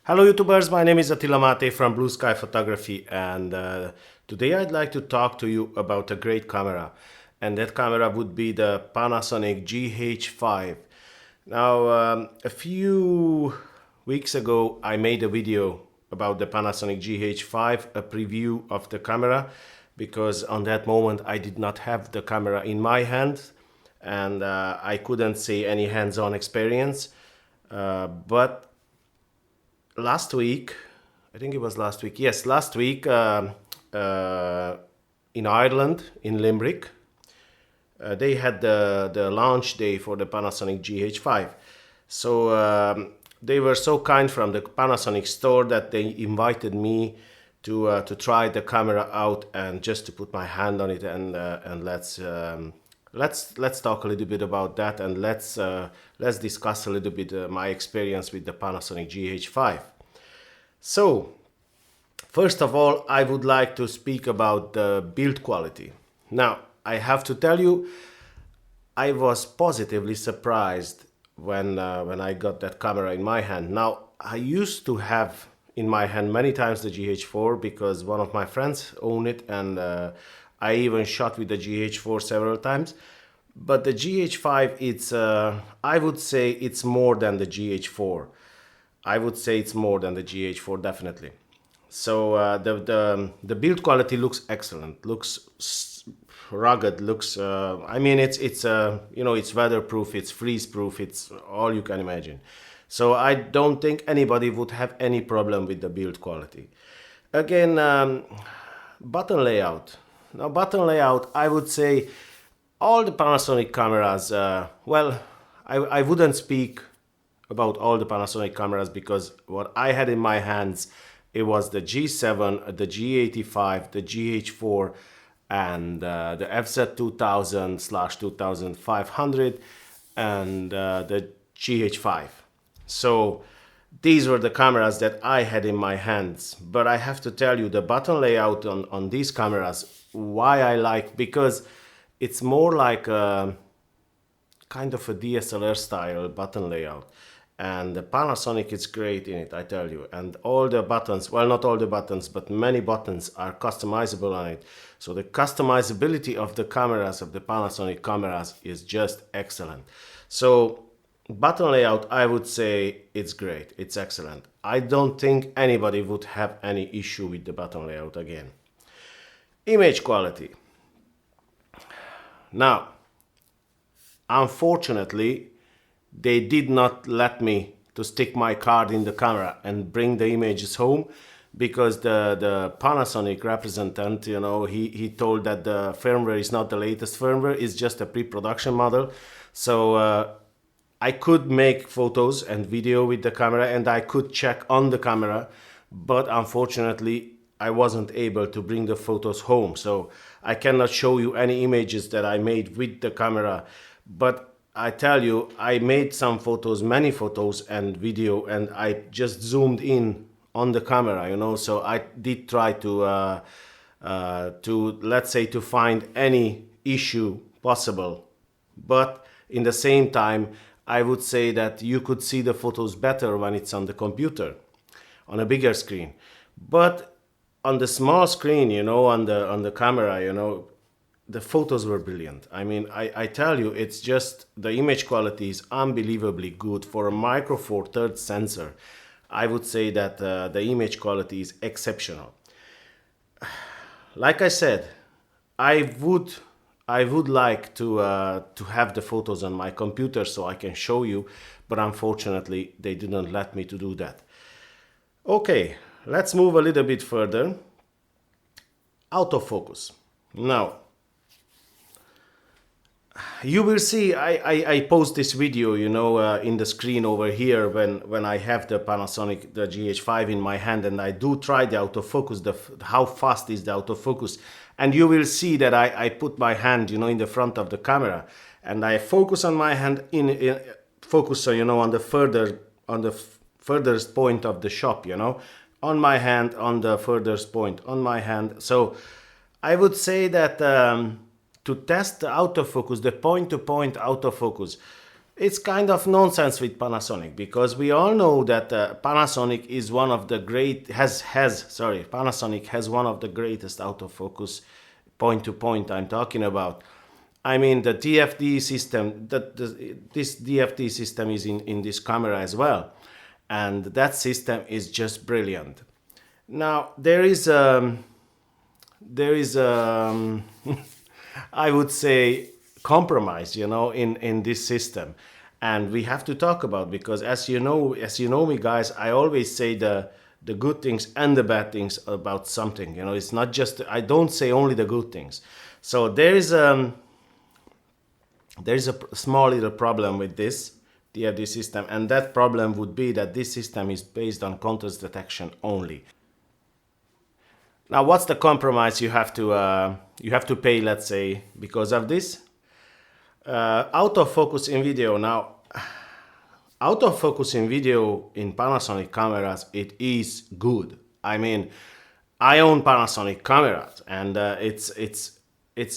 Hello YouTubers, my name is Attila Mathe from Blue Sky Photography, and today I'd like to talk to you about a great camera, and that camera would be the Panasonic GH5. Now a few weeks ago I made a video about the Panasonic GH5, a preview of the camera, because on that moment I did not have the camera in my hand and I couldn't say any hands-on experience, but last week, I think it was last week, yes, last week in Ireland, in Limerick, they had the launch day for the Panasonic GH5. So they were so kind from the Panasonic store that they invited me to try the camera out and just to put my hand on it, and let's talk a little bit about that, and let's discuss a little bit my experience with the Panasonic GH5. So, first of all, I would like to speak about the build quality. Now, I have to tell you, I was positively surprised when I got that camera in my hand. Now, I used to have in my hand many times the GH4 because one of my friends owned it, and I even shot with the GH4 several times. But the GH5, it's I would say it's more than the GH4. I would say it's more than the GH4, definitely. So the build quality looks excellent, looks rugged, looks I mean it's you know, it's weatherproof, it's freeze proof, it's all you can imagine. So I don't think anybody would have any problem with the build quality. Again, button layout. Now button layout, I would say all the Panasonic cameras, well, I wouldn't speak about all the Panasonic cameras because what I had in my hands, it was the G7, the G85, the GH4, and the FZ2000/2500, and the GH5. So these were the cameras that I had in my hands. But I have to tell you, the button layout on these cameras, why I like, because it's more like a kind of a DSLR style button layout. And the Panasonic is great in it, I tell you. And all the buttons, well, not all the buttons, but many buttons are customizable on it. So the customizability of the cameras, of the Panasonic cameras, is just excellent. So button layout, I would say it's great, it's excellent. I don't think anybody would have any issue with the button layout again. Image quality. Now, unfortunately, they did not let me to stick my card in the camera and bring the images home, because the Panasonic representative, you know, he told that the firmware is not the latest firmware, it's just a pre-production model. So I could make photos and video with the camera, and I could check on the camera, but unfortunately I wasn't able to bring the photos home. So I cannot show you any images that I made with the camera, but I tell you, I made some photos, many photos and video, and I just zoomed in on the camera, you know. So I did try to let's say, to find any issue possible. But in the same time, I would say that you could see the photos better when it's on the computer, on a bigger screen. But on the small screen, you know, on the camera, you know, the photos were brilliant. I mean, I tell you, it's just, the image quality is unbelievably good for a Micro Four Thirds sensor. I would say that the image quality is exceptional. Like I said, I would like to have the photos on my computer so I can show you, but unfortunately they didn't let me to do that. Okay, let's move a little bit further. Autofocus. Now, you will see, I post this video, you know, in the screen over here when I have the Panasonic, the GH5 in my hand, and I do try the autofocus, how fast is the autofocus. And you will see that I put my hand, you know, in the front of the camera, and I focus on my hand, focus, you know, on the furthest point of the shop, you know, on my hand, on the furthest point, on my hand. So I would say that to test the autofocus, the point-to-point autofocus, It's kind of nonsense with Panasonic, because we all know that Panasonic is one of the Panasonic has one of the greatest autofocus point to point I'm talking about. I mean, the DFD system, this DFD system is in this camera as well. And that system is just brilliant. Now, there is I would say, compromise, in this system, and we have to talk about, because as you know me, guys, I always say the good things and the bad things about something. It's not just, I don't say only the good things. So there is a small little problem with this DFD system, and that problem would be that this system is based on contrast detection only. Now, what's the compromise you have to pay, let's say, because of this? Autofocus in video. Now, autofocus in video in Panasonic cameras, it is good. I mean, I own Panasonic cameras, and it's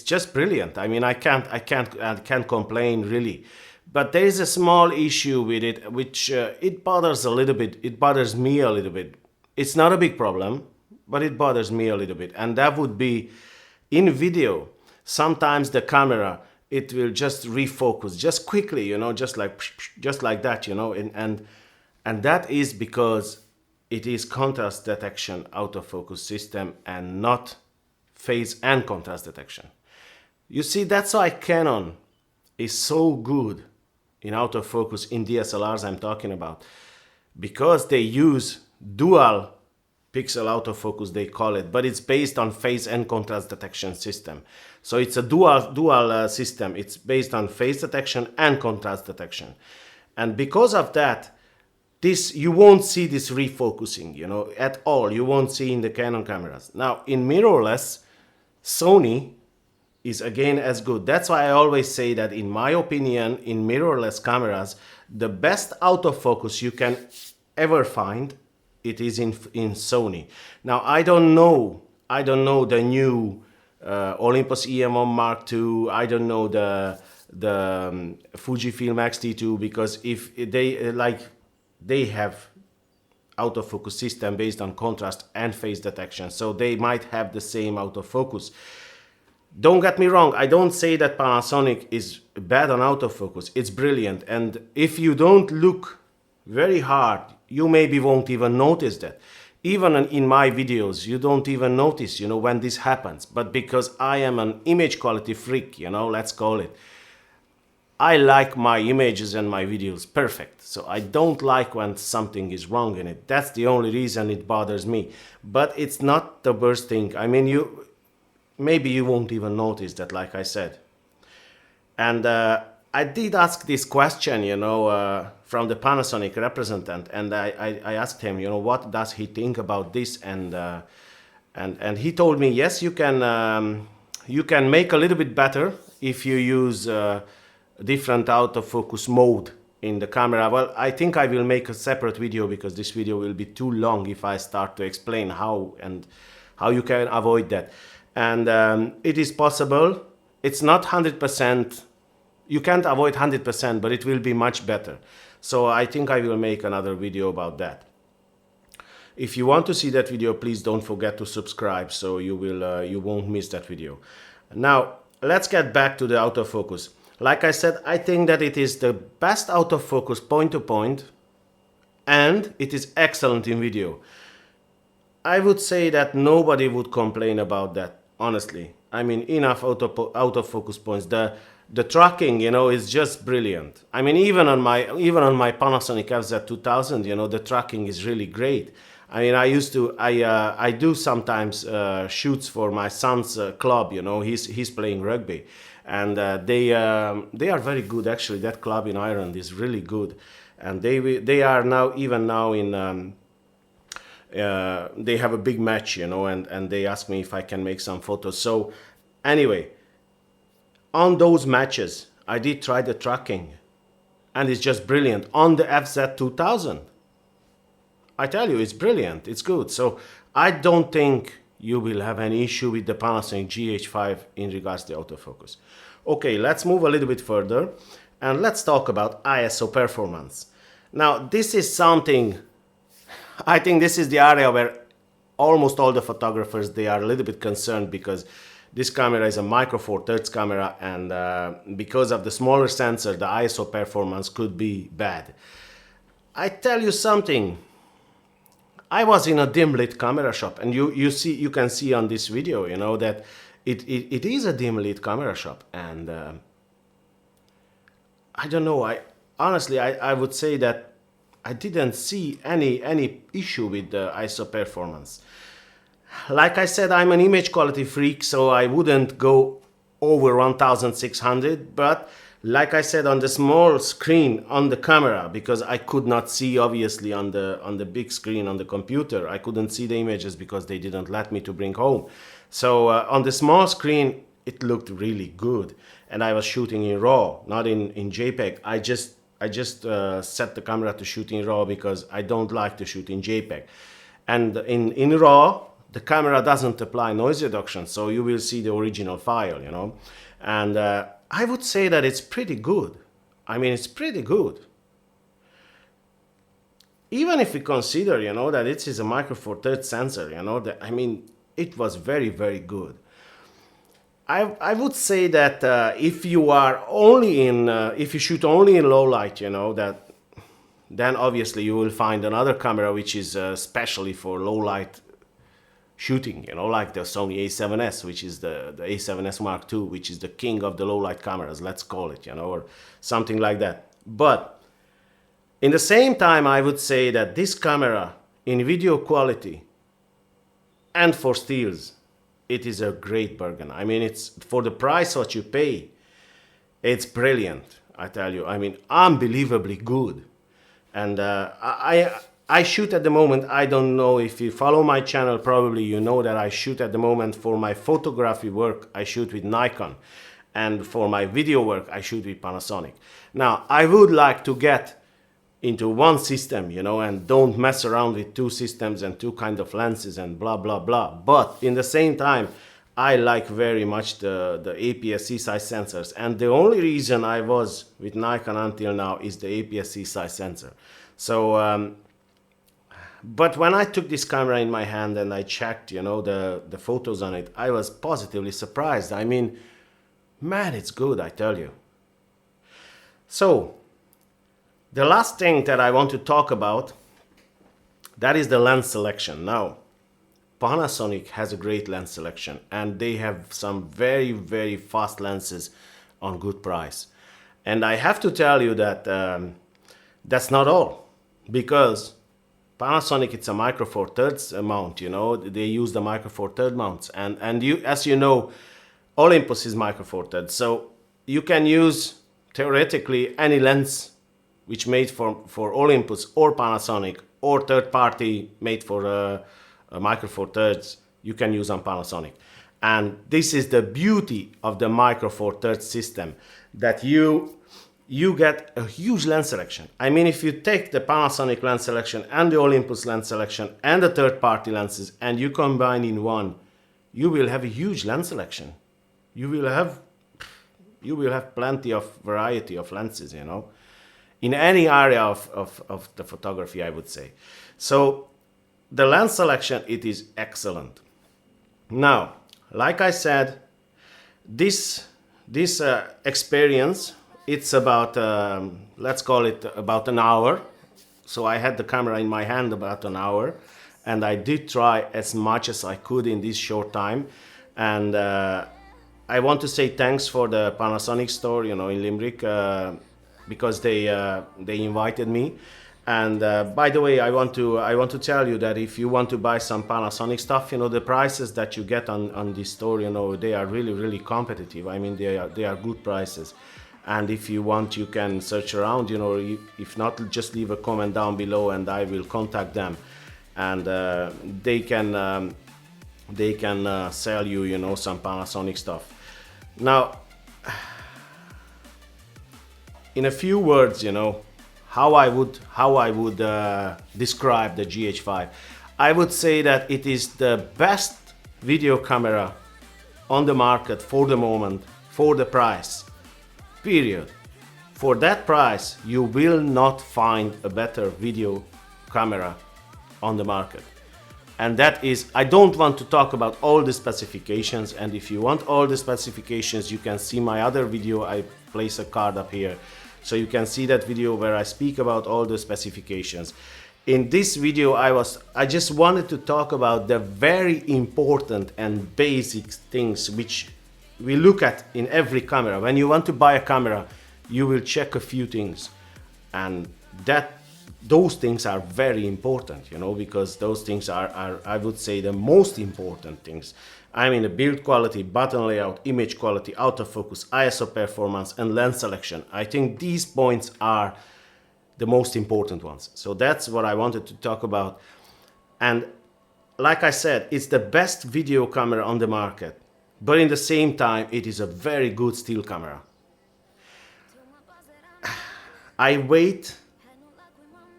just brilliant. I mean, I can't complain really. But there is a small issue with it, which it bothers a little bit. It bothers me a little bit. It's not a big problem, but it bothers me a little bit. And that would be, in video, sometimes the camera, it will just refocus just quickly, just like that, and that is because it is contrast detection autofocus system and not phase and contrast detection. You see, that's why Canon is so good in autofocus in DSLRs I'm talking about, because they use dual pixel autofocus, they call it, but it's based on phase and contrast detection system. So it's a dual system. It's based on phase detection and contrast detection. And because of that, you won't see this refocusing, at all. You won't see in the Canon cameras. Now, in mirrorless, Sony is again as good. That's why I always say that, in my opinion, in mirrorless cameras, the best autofocus you can ever find, it is in Sony. Now, I don't know the new Olympus EM1 Mark II. I don't know the Fujifilm X-T2, because if they have autofocus system based on contrast and phase detection, so they might have the same autofocus. Don't get me wrong, I don't say that Panasonic is bad on autofocus. It's brilliant, and if you don't look very hard, you maybe won't even notice that. Even in my videos, you don't even notice, when this happens. But because I am an image quality freak, let's call it, I like my images and my videos perfect. So I don't like when something is wrong in it. That's the only reason it bothers me. But it's not the worst thing. I mean, maybe you won't even notice that, like I said. And I did ask this question, from the Panasonic representative, and I asked him, what does he think about this, and he told me, yes, you can make a little bit better if you use different autofocus mode in the camera. Well, I think I will make a separate video, because this video will be too long if I start to explain how you can avoid that. And it is possible. It's not 100%. You can't avoid 100%, but it will be much better. So I think I will make another video about that. If you want to see that video, please don't forget to subscribe, so you won't miss that video. Now, let's get back to the autofocus. Like I said, I think that it is the best autofocus point to point, and it is excellent in video. I would say that nobody would complain about that, honestly. I mean, enough autofocus points. The tracking, is just brilliant. I mean, even on my Panasonic FZ2000, the tracking is really great. I mean, I do sometimes shoots for my son's club. He's playing rugby, and they are very good actually. That club in Ireland is really good, and they are now in. They have a big match, and they ask me if I can make some photos. So, anyway. On those matches, I did try the tracking, and it's just brilliant. On the FZ2000, I tell you, it's brilliant, it's good. So I don't think you will have any issue with the Panasonic GH5 in regards to autofocus. Okay, let's move a little bit further. and let's talk about ISO performance. Now, this is something, I think this is the area where almost all the photographers, they are a little bit concerned, because this camera is a micro four thirds camera, and because of the smaller sensor, the ISO performance could be bad. I tell you something, I was in a dim lit camera shop, and you can see on this video, you know, that it is a dim lit camera shop, and I don't know, honestly I would say that I didn't see any issue with the ISO performance. Like I said, I'm an image quality freak, so I wouldn't go over 1600, but like I said, on the small screen on the camera, because I could not see obviously on the big screen on the computer, I couldn't see the images because they didn't let me to bring home. So on the small screen it looked really good, and I was shooting in RAW, not in JPEG. I just set the camera to shoot in RAW because I don't like to shoot in JPEG. And in RAW, the camera doesn't apply noise reduction, so you will see the original file, you know. And I would say that it's pretty good. I mean, it's pretty good. Even if we consider, you know, that it is a micro four thirds sensor, you know, that, I mean, it was very, very good. I would say that if you are only in, if you shoot only in low light, you know, that then obviously you will find another camera which is specially for low light shooting, you know, like the Sony A7S, which is the A7S Mark II, which is the king of the low light cameras, let's call it, you know, or something like that. But in the same time, I would say that this camera in video quality and for stills, it is a great bargain. I mean, it's for the price what you pay, it's brilliant, I tell you. I mean, unbelievably good. And I shoot at the moment, I don't know if you follow my channel, probably you know that I shoot at the moment for my photography work, I shoot with Nikon. And for my video work, I shoot with Panasonic. Now, I would like to get into one system, you know, and don't mess around with two systems and two kind of lenses and blah, blah, blah. But in the same time, I like very much the aps-c size sensors. And the only reason I was with Nikon until now is the aps-c size sensor. So, but when I took this camera in my hand and I checked, you know, the photos on it, I was positively surprised. I mean, man, it's good, I tell you. So, the last thing that I want to talk about, that is the lens selection. Now, Panasonic has a great lens selection, and they have some very, very fast lenses on good price. And I have to tell you that that's not all, because Panasonic, it's a micro four thirds mount, you know, they use the micro four thirds mounts, and you, as you know, Olympus is micro four thirds, so you can use theoretically any lens which made for Olympus or Panasonic or third party made for a micro four thirds, you can use on Panasonic. And this is the beauty of the micro four thirds system, that you get a huge lens selection. I mean, if you take the Panasonic lens selection and the Olympus lens selection and the third party lenses and you combine in one, you will have a huge lens selection. You will have plenty of variety of lenses, you know, in any area of the photography, I would say. So the lens selection, it is excellent. Now, like I said, this experience, it's about, let's call it about an hour. So I had the camera in my hand about an hour, and I did try as much as I could in this short time. And I want to say thanks for the Panasonic store, you know, in Limerick, because they invited me. And by the way, I want to tell you that if you want to buy some Panasonic stuff, you know, the prices that you get on this store, you know, they are really, really competitive. I mean, they are good prices. And if you want, you can search around, you know, if not, just leave a comment down below and I will contact them. And they can sell you, you know, some Panasonic stuff. Now, in a few words, you know, how I would describe the GH5. I would say that it is the best video camera on the market for the moment, for the price, period. For that price, you will not find a better video camera on the market. And that is, I don't want to talk about all the specifications, and if you want all the specifications, you can see my other video. I place a card up here, so you can see that video where I speak about all the specifications. In this video, I just wanted to talk about the very important and basic things which we look at in every camera. When you want to buy a camera, you will check a few things, and those things are very important, you know, because those things are I would say the most important things. I mean, the build quality, button layout, image quality, autofocus, ISO performance, and lens selection. I think these points are the most important ones. So that's what I wanted to talk about. And like I said, it's the best video camera on the market, but in the same time, it is a very good still camera. I wait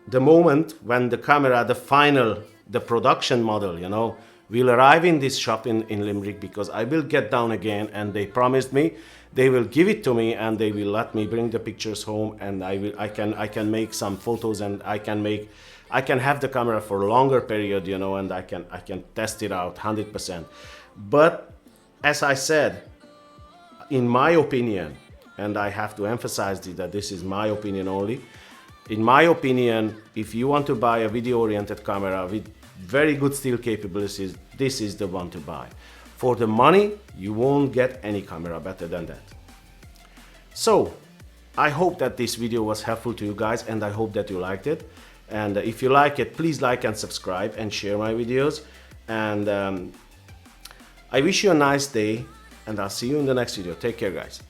the moment when the camera, the production model, you know, will arrive in this shop in Limerick, because I will get down again, and they promised me they will give it to me and they will let me bring the pictures home, and I can make some photos, and I can have the camera for a longer period, you know, and I can test it out 100%. But as I said, in my opinion, and I have to emphasize that this is my opinion only, in my opinion, if you want to buy a video-oriented camera with very good still capabilities, this is the one to buy. For the money, you won't get any camera better than that. So, I hope that this video was helpful to you guys, and I hope that you liked it. And if you like it, please like and subscribe and share my videos. And I wish you a nice day, and I'll see you in the next video. Take care, guys.